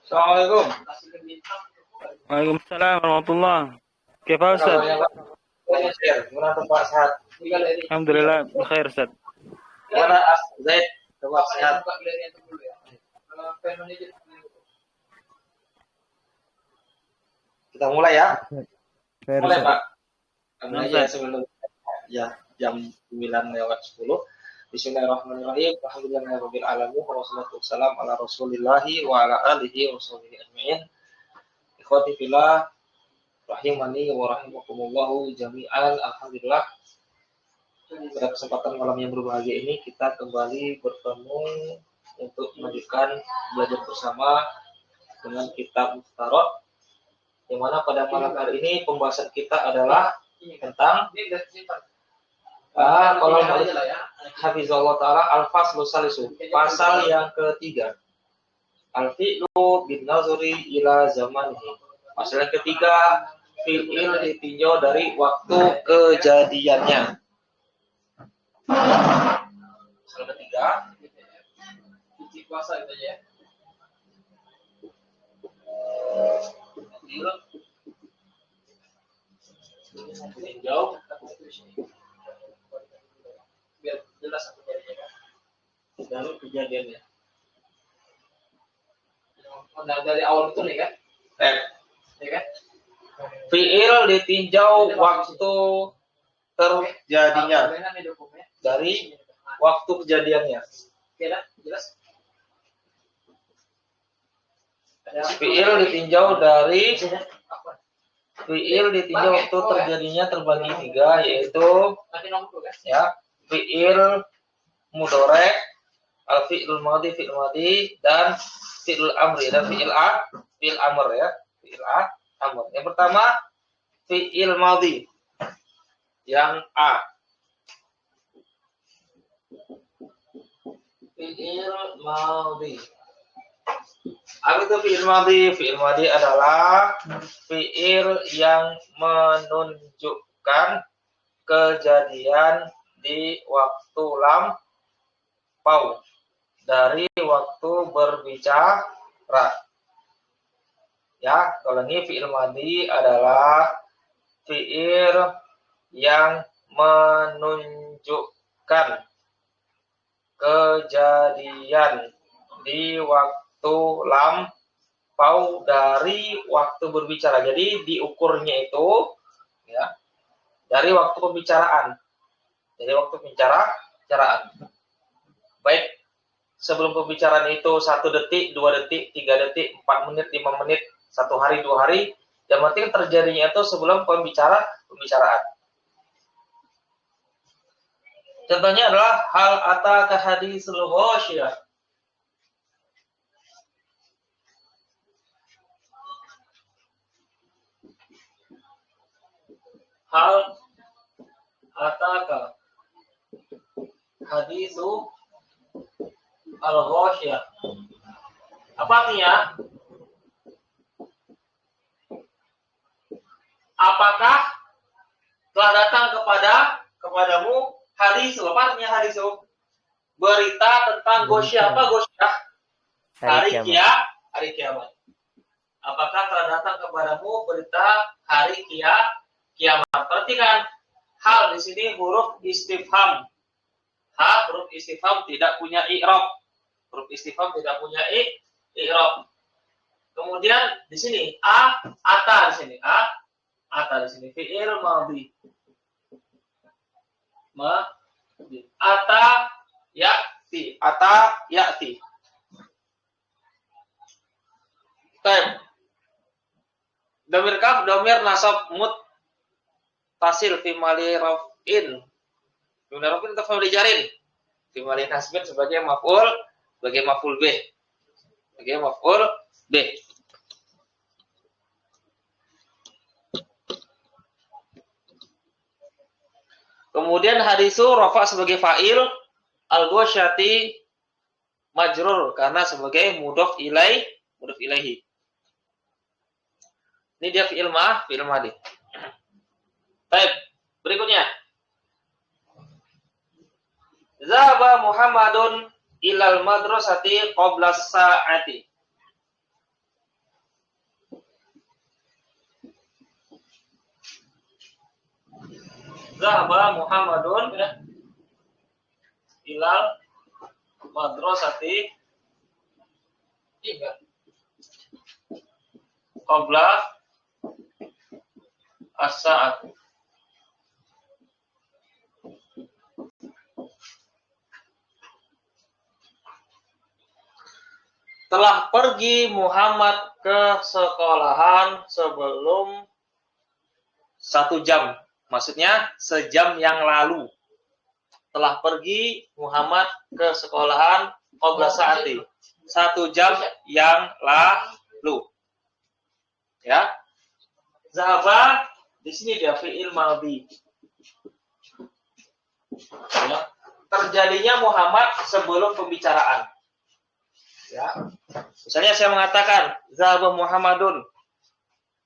Assalamualaikum. Waalaikumsalam warahmatullah. Kaifa Ustaz? Gimana tuh Pak, sehat? Alhamdulillah bikhair Ustaz. Gimana Zaid? Coba sehat. Kita mulai ya. Mulai Pak. Mulai ya sebelum jam 9:10. Bismillahirrahmanirrahim. Alhamdulillahirabbil alamin. Wassalatu wassalamu ala Rasulillahi wa ala alihi wa sahbihi ajmain. Ikhwati fillah rahimani wa rahimakumullah jami'an. Alhamdulillah. Pada kesempatan malam yang berbahagia ini kita kembali bertemu untuk melanjutkan belajar bersama dengan kitab Mukhtarat, yang mana pada malam hari ini pembahasan kita adalah tentang kalau hafizallah ta'ala al-faslu salisu, pasal yang ketiga, al-fi'lu bin nazuri ila zamanihi. Pasal yang ketiga, fi'il ditinjau dari waktu kejadiannya. Pasal ketiga, isi puasa itu ya. Ditinjau biar jelas aku dari kejadiannya. Nah, dari awal itu nih kan? Ya kan? Fi'il ditinjau waktu terjadinya dari waktu kejadiannya. Jelas? Fi'il ditinjau dari waktu terjadinya terbagi 3, yaitu ya fi'il mudhari', al-fi'il madhi, dan fi'il amri, dan fi'il amr ya, fi'il amr. Yang pertama fi'il madhi yang A. Fi'il madhi. Apa itu fi'il madhi? Fi'il madhi adalah fi'il yang menunjukkan kejadian di waktu lampau dari waktu berbicara. Ya, kalau ini fi'il madhi adalah fi'il yang menunjukkan kejadian di waktu lampau dari waktu berbicara. Jadi diukurnya itu ya dari waktu pembicaraan. Jadi waktu pembicaraan. Baik sebelum pembicaraan itu 1 detik, 2 detik, 3 detik, 4 menit, 5 menit, 1 hari, 2 hari. Yang penting terjadinya itu sebelum pembicaraan. Contohnya adalah hal ataka hadisul ghasyiyah. Hal ataka hadisu al-ghasyiyah. Apa artinya? Apakah telah datang kepadamu hadisu? Apa artinya hadisu? Berita tentang ghasyiyah. Apa ghasyiyah? Hari kiamat. Apakah telah datang kepadamu berita hari kiamat? Perhatikan, hal di sini huruf istifham. Huruf istifham tidak punya i'rab. Kemudian di sini ata di sini fi'il madhi. Ata ya'ti. Baik. Domir kaf, domir nasab muttasil fi mali raf'in. Domir raf'in atau fa'il jarin. Fi mali nasbin sebagai maf'ul B. Kemudian hadisu rafa sebagai fa'il, al-ghasyati majrur karena sebagai mudhof ilaihi. Ini dia fi'il madhi. Baik, berikutnya. Zahaba Muhammadun ilal madrasati qabla sa'ati. Zahaba Muhammadun ilal madrasati qabla as-sa'at. Telah pergi Muhammad ke sekolahan sebelum 1 jam. Maksudnya sejam yang lalu. Telah pergi Muhammad ke sekolahan qabla sa'ati. 1 jam yang lalu. Ya. Zahaba di sini dia fi'il madhi. Ya. Terjadinya Muhammad sebelum pembicaraan. Ya. Misalnya saya mengatakan Zahaba Muhammadun.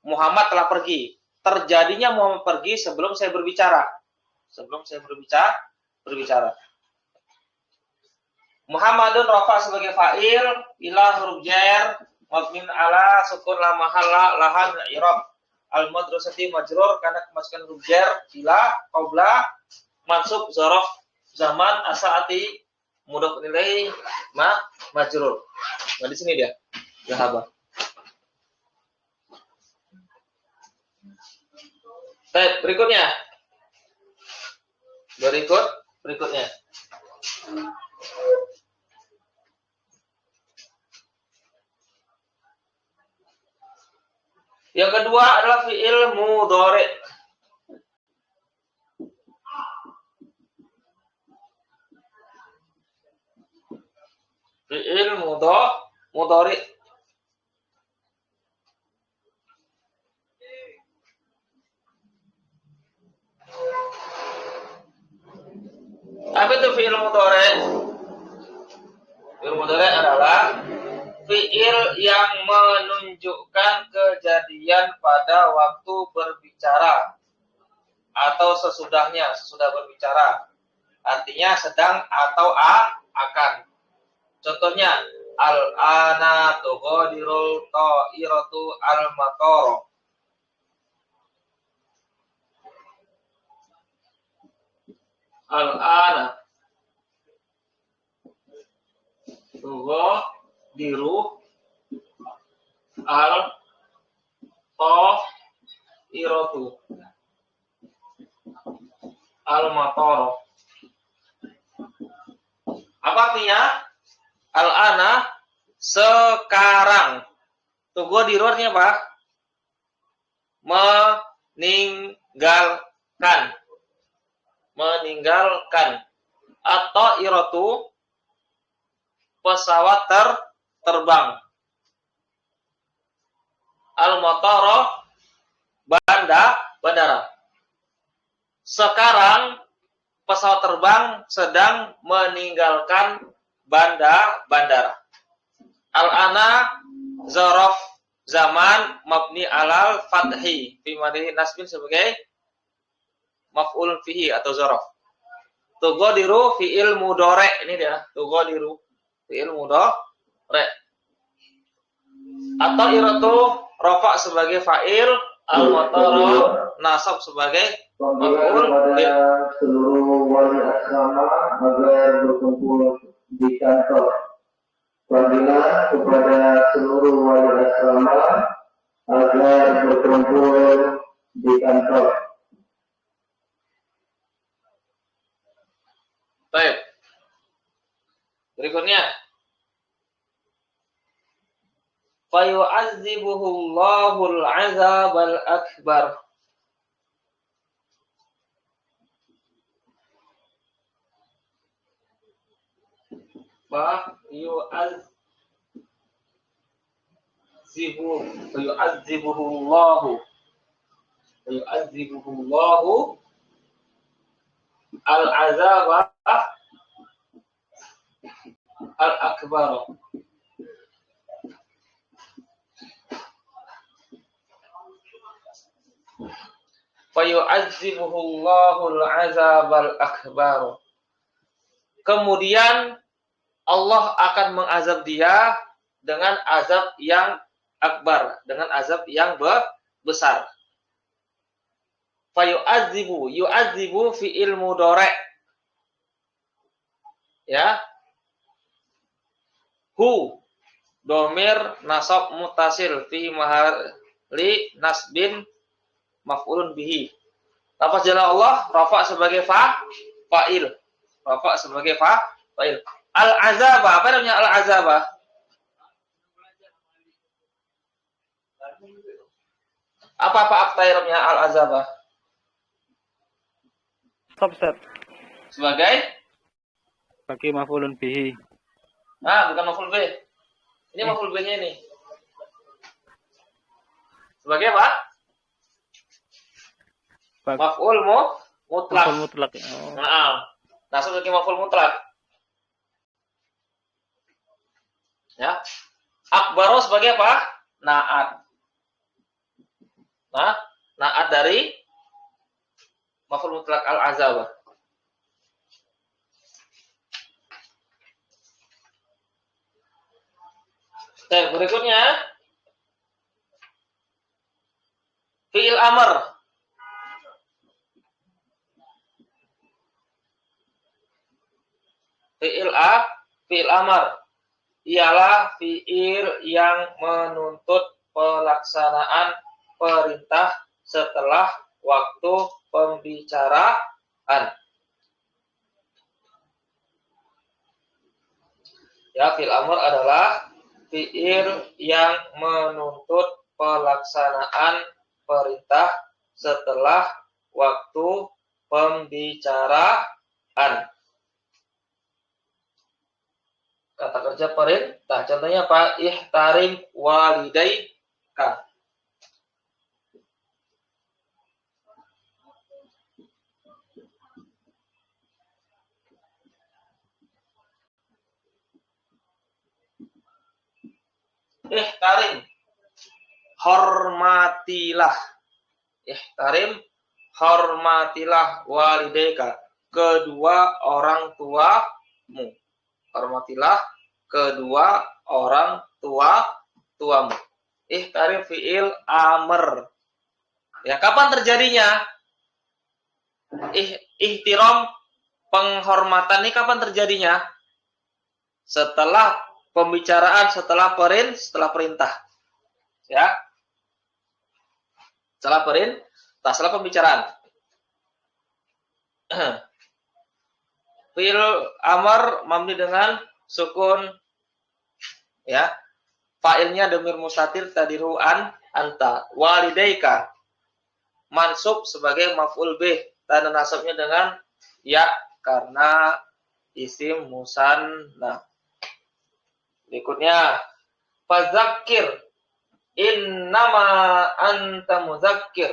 Muhammad telah pergi. Terjadinya Muhammad pergi sebelum saya berbicara. Sebelum saya berbicara. Muhammadun rafa sebagai fa'il ila huruf jar mabnin ala sukun la mahalla lahan i'rab. Al madrasati majrur karena kemasukan huruf jar ila qabla mansub zaraf zaman asaati mudhof ilaih majrur. Nah di sini dia. Zahaba. Baik, berikutnya. Berikutnya. Yang kedua adalah fi'il mudhari. Fi'il mudhari. Apa itu fi'il mudhari? Fi'il mudhari adalah fi'il yang menunjukkan kejadian pada waktu berbicara atau sesudah berbicara. Artinya sedang atau akan. Contohnya al-ana tughadirul ta'iratu al-matar. Al-ana tughadiru al-ta'iratu al-matar. Apa artinya? Al-ana sekarang. Tughadiru artinya apa? Meninggalkan. Atau iratu pesawat terbang. Al-matara bandara. Sekarang pesawat terbang sedang meninggalkan bandara. Al-ana zaraf zaman mabni alal fathi fi madhi nasbin sebagai maf'ul fihi atau zaraf. Tughadiru fi'il mudhari. Ini dia, tughadiru fi'il mudhari. Atau iratu rafa sebagai fa'il, al-matara nasab sebagai maf'ul pada seluruh wali asrama agar berkumpul di kantor. Panggilan kepada seluruh wali asrama agar berkumpul di kantor. Baik. Berikutnya. Fayu'adzibuhu Allahul 'adzabal akbar. Fayu'adzibuhu Allahu al-'adzaba al-akbar. Fayu'adzibuhu Allahul 'adzabal akbar. Kemudian Allah akan mengazab dia dengan azab yang akbar, dengan azab yang besar. Fayu'adzibu, yu'adzibu fi'il mudhari'. Ya. Hu domir nasab mutasil fi mahalli nasbin maf'ulun bihi. Lafaz jalal Allah rafa sebagai fa'il. Rafa sebagai fa'il. Al-azaba, apa namanya al-azaba? Apa aktairnya al-azaba? Ustaz. Sebagai maf'ulun bihi. bukan maf'ul bih. Ini maf'ul bihnya ini. Sebagai apa? Maf'ul mutlak. Maf'ul mutlak. Oh. Nah, sebagai maf'ul mutlak. Ya. Akbaro sebagai apa? Na'at. Nah, na'at dari maf'ul mutlak al-azaba. Oke, berikutnya fi'il amr. Fi'il amr ialah fi'il yang menuntut pelaksanaan perintah setelah waktu pembicaraan. Ya, fi'il amr adalah fi'il yang menuntut pelaksanaan perintah setelah waktu pembicaraan. Kata kerja perintah. Contohnya apa? Ihtarim walidaika. Ihtarim, hormatilah. Ihtarim, hormatilah walidaika, kedua orang tuamu. Hormatilah kedua orang tuamu. Ihtarim fi'il amr. Ya, kapan terjadinya? Ihtiram, penghormatan ini kapan terjadinya? Setelah pembicaraan, setelah perintah. Ya. Setelah perintah, setelah pembicaraan. Fi'il amr mabni dengan sukun, ya. Fa'ilnya dhamir mustatir tadiru anta. Walidaika mansub sebagai maf'ul bih, tanda nasabnya dengan ya karena isim musanna. Berikutnya fadzakir, innama anta muzakkir.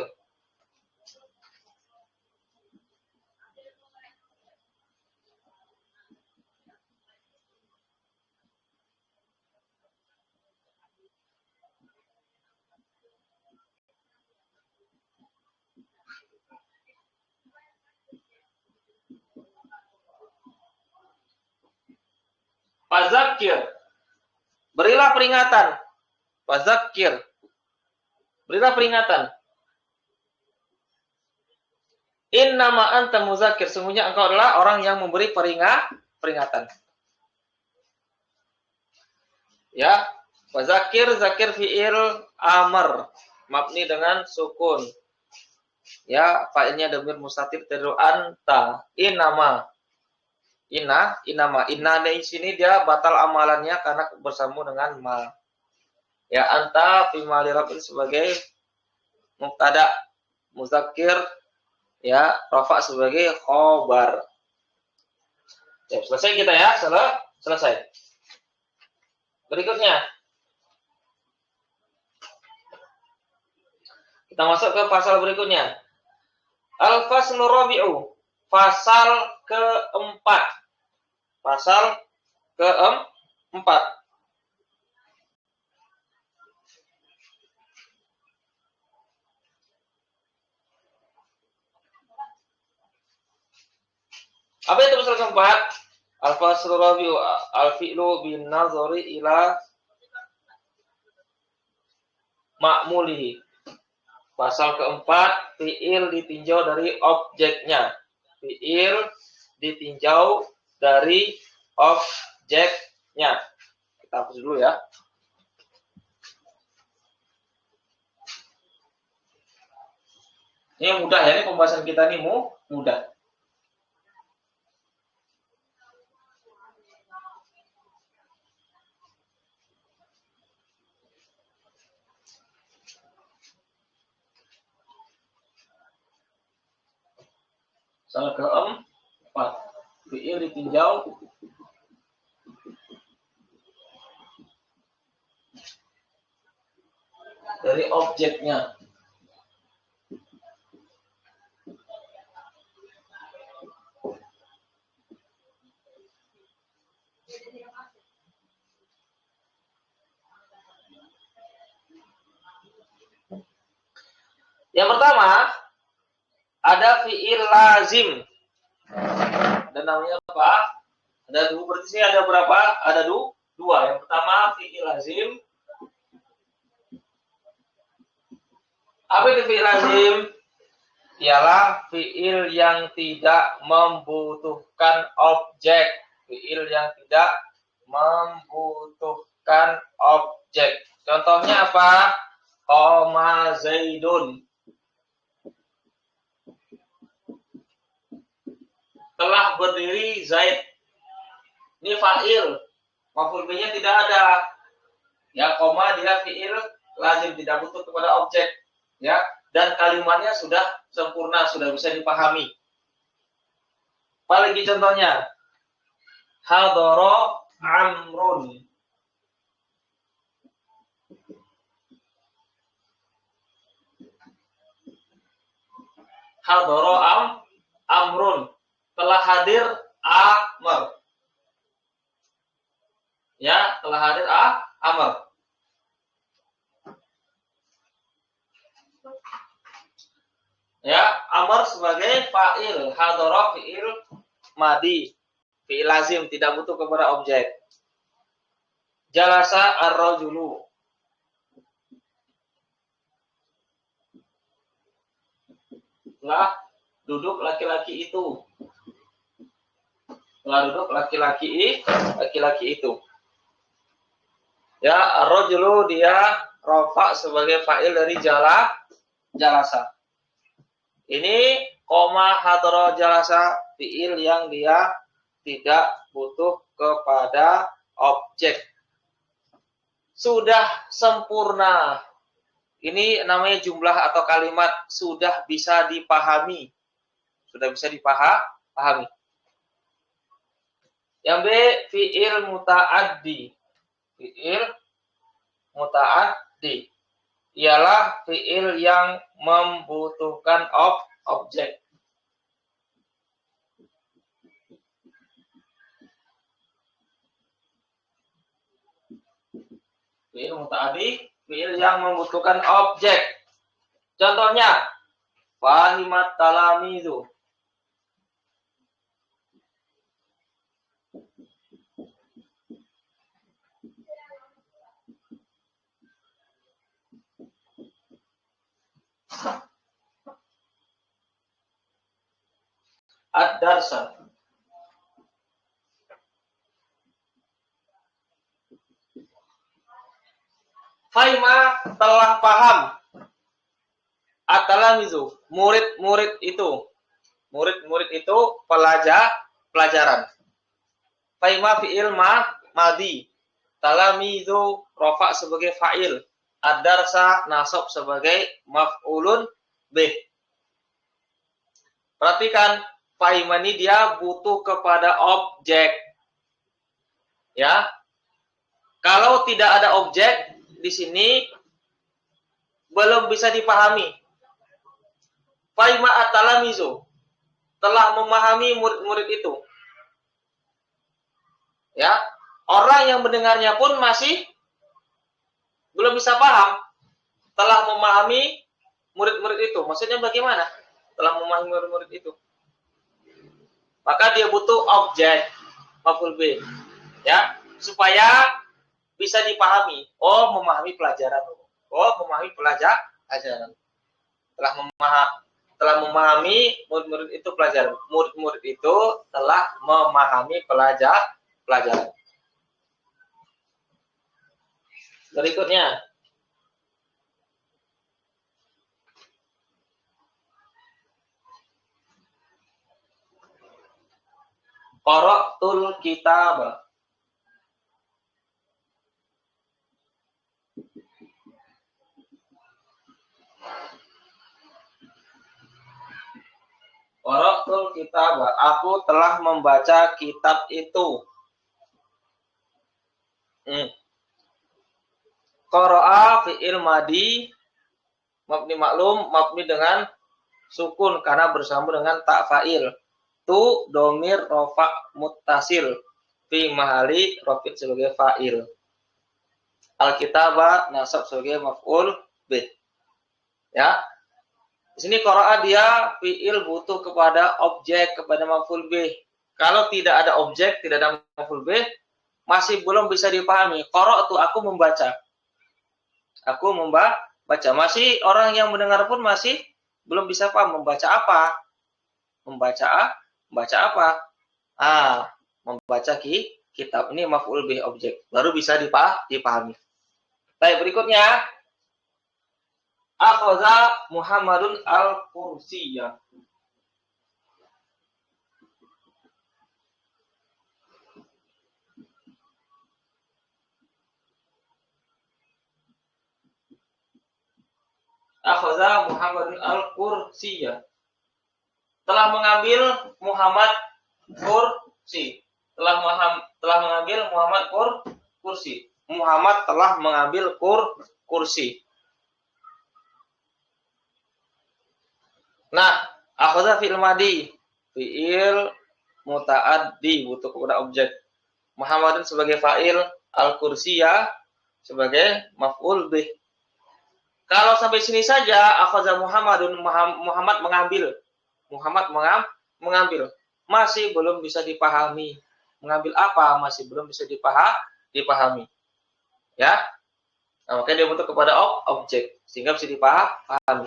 Fadzakir, berilah peringatan. Fadzakir, berilah peringatan. Innama anta muzakkir, sungguhnya engkau adalah orang yang memberi peringatan. Ya, fadzakir, zakir fi'il amr mabni dengan sukun. Ya, fa'ilnya dhamir mustatir tadiru anta. Innama, inna di sini dia batal amalannya karena bersambung dengan ma. Ya, anta fi mali raf'in sebagai mubtada, muzakkir ya rafa sebagai khobar. Ya, selesai kita ya, selesai. Berikutnya kita masuk ke pasal berikutnya. Al-faslu rabi'u, pasal keempat. Pasal keempat. Apa itu pasal keempat? Al-faslu rabi'u al-fi'lu bin nazari ila ma'mulihi Pasal keempat, fiil ditinjau dari objeknya. Fiil ditinjau dari objeknya. Kita hapus dulu ya. Ini mudah ya, ini pembahasan kita ini mudah. Pasal keempat, fiil ditinjau dari objeknya. Yang pertama, ada fiil lazim. Dan namanya apa? Ada dua, berarti sini ada berapa? Ada dua. Yang pertama, fiil lazim. Apa itu fiil lazim? Ialah fiil yang tidak membutuhkan objek. Fiil yang tidak membutuhkan objek. Contohnya apa? Qoma Zaidun. Telah berdiri Zaid. Ini fa'il. Maf'ul bihnya tidak ada. Ya, koma dia fi'il lazim, tidak butuh kepada objek. Ya, dan kalimatnya sudah sempurna, sudah bisa dipahami. Apalagi contohnya? Hadara Amrun. Hadara Amrun. Telah hadir Amr. Ya, telah hadir Amr. Ya, Amr sebagai fa'il, hadara fi'il madi, fi'il lazim, tidak butuh kepada objek. Jalasa ar-rajulu. Telah duduk laki-laki itu. Telah duduk laki-laki itu. Ya, ar-rajulu dia rafa sebagai fa'il dari jalasa. Ini koma hadara jalasa, fi'il yang dia tidak butuh kepada objek. Sudah sempurna. Ini namanya jumlah atau kalimat sudah bisa dipahami. Sudah bisa dipahami. Yang B, fi'il muta'addi. Fi'il muta'addi ialah fi'il yang membutuhkan objek. Fi'il muta'addi, fi'il yang membutuhkan objek. Contohnya, fahimat talamizu. Ad-darsa. Faima telah paham. At-talamizu, murid-murid itu. Murid-murid itu pelajaran. Faima fi'il madi. Talamizu rafa sebagai fa'il. Ad-darsa nasab sebagai maf'ulun bih. Perhatikan, faima ini dia butuh kepada objek. Ya. Kalau tidak ada objek di sini belum bisa dipahami. Faima at-talamizu telah memahami murid-murid itu. Ya. Orang yang mendengarnya pun masih belum bisa paham. Telah memahami murid-murid itu. Maksudnya bagaimana? Telah memahami murid-murid itu. Maka dia butuh objek maf'ul bih. Ya, supaya bisa dipahami. Oh, memahami pelajaran. Oh, memahami pelajaran. telah memahami, murid-murid itu pelajaran. Murid-murid itu telah memahami pelajaran. Berikutnya. Qara'tul kitab. Qara'tul kitab. Aku telah membaca kitab itu. Qara'a fi'il madi mabni maklum, mabni dengan sukun karena bersambung dengan tak fa'il. Tu domir rofa muttasil fi mahali rofit sebagai fa'il. Al-kitaba nasab sebagai maf'ul bih. Ya. Di sini qara'a dia fi'il butuh kepada objek, kepada maf'ul bih. Kalau tidak ada objek, tidak ada maf'ul bih, masih belum bisa dipahami. Qara'tu, aku membaca. Aku membaca. Masih orang yang mendengar pun masih belum bisa paham membaca apa. Membaca apa? Membaca kitab. Ini maf'ul bih objek. Baru bisa dipahami. Baik, berikutnya. Akhadha Muhammadun al-kursiyya. Akhadha Muhammadun al-kursiyya. Telah mengambil Muhammad kursi. Telah mengambil Muhammad kursi. Muhammad telah mengambil kursi. Nah, akhadha fi'il madi, fi'il muta'addi butuh kepada objek. Muhammadun sebagai fa'il, al-kursiyya sebagai maf'ul bih. Kalau sampai sini saja akhadha Muhammadun, Muhammad mengambil. Mengambil. Masih belum bisa dipahami. Mengambil apa? Masih belum bisa dipahami. Ya. Nah, makanya dia butuh kepada objek sehingga bisa dipahami.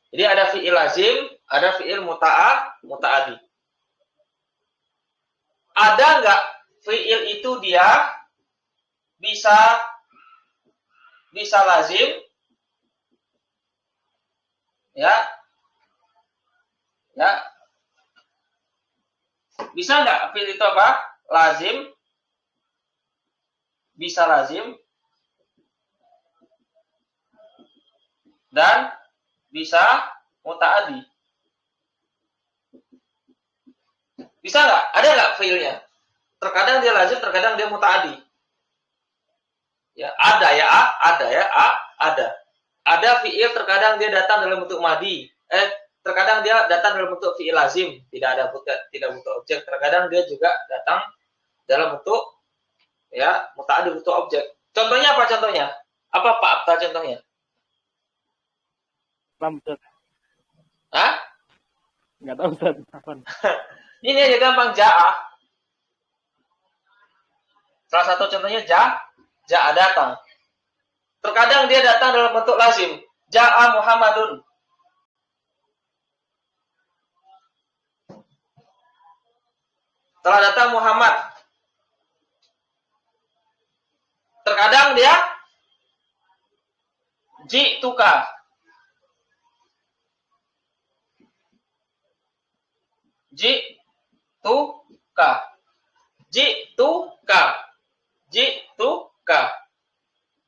Jadi ada fi'il lazim, ada fi'il muta'addi. Ada enggak fi'il itu dia bisa lazim? Ya. Bisa enggak fi'il itu apa? Lazim. Bisa lazim. Dan bisa muta'addi. Bisa nggak? Ada nggak fiilnya? Terkadang dia lazim, terkadang dia muta'addi. Ya, ada. Ada fiil terkadang dia datang dalam bentuk madi. Terkadang dia datang dalam bentuk fiil lazim, tidak butuh objek. Terkadang dia juga datang dalam bentuk ya muta'addi, bentuk objek. Contohnya apa contohnya? Apa Pak contohnya? Ustaz. Hah? Enggak tahu Ustaz. Ini aja gampang, ja'a. Salah satu contohnya ja'a datang. Terkadang dia datang dalam bentuk lazim. Ja'a Muhammadun. Telah datang Muhammad. Terkadang dia ji'tuka. Ji'tuka.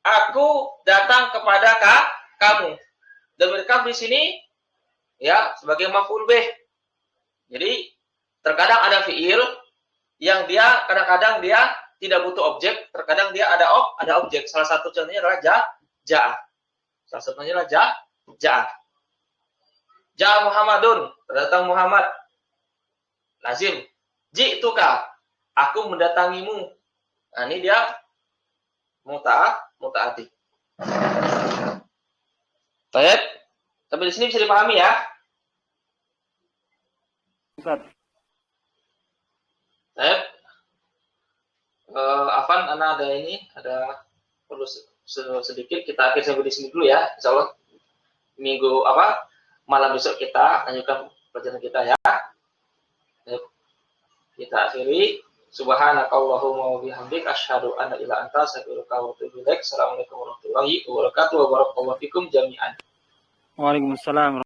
Aku datang kepada kamu. Dhamir kaf di sini ya sebagai maf'ul bih. Jadi terkadang ada fiil yang dia kadang-kadang dia tidak butuh objek, terkadang dia ada objek. Salah satu contohnya adalah ja'a. Salah satunya adalah ja'a. Ja'a Muhammadun, datang Muhammad. Lazim. Ji'tuka. Aku mendatangimu. Nah, ini dia muta'addi. Baik. Sampai di sini bisa dipahami ya? Ustaz. Baik. Afan, ada perlu sedikit kita akhir sampai di sini dulu ya, insyaallah. malam besok kita lanjutkan pelajaran kita ya. Kita akhiri. Subhanakallahumma wa bihamdik asyhadu an la ilaha illa anta astaghfiruka wa atubu ilaik. Assalamualaikum warahmatullahi wabarakatuh. Wa barakallahu fikum jami'an. Waalaikumsalam.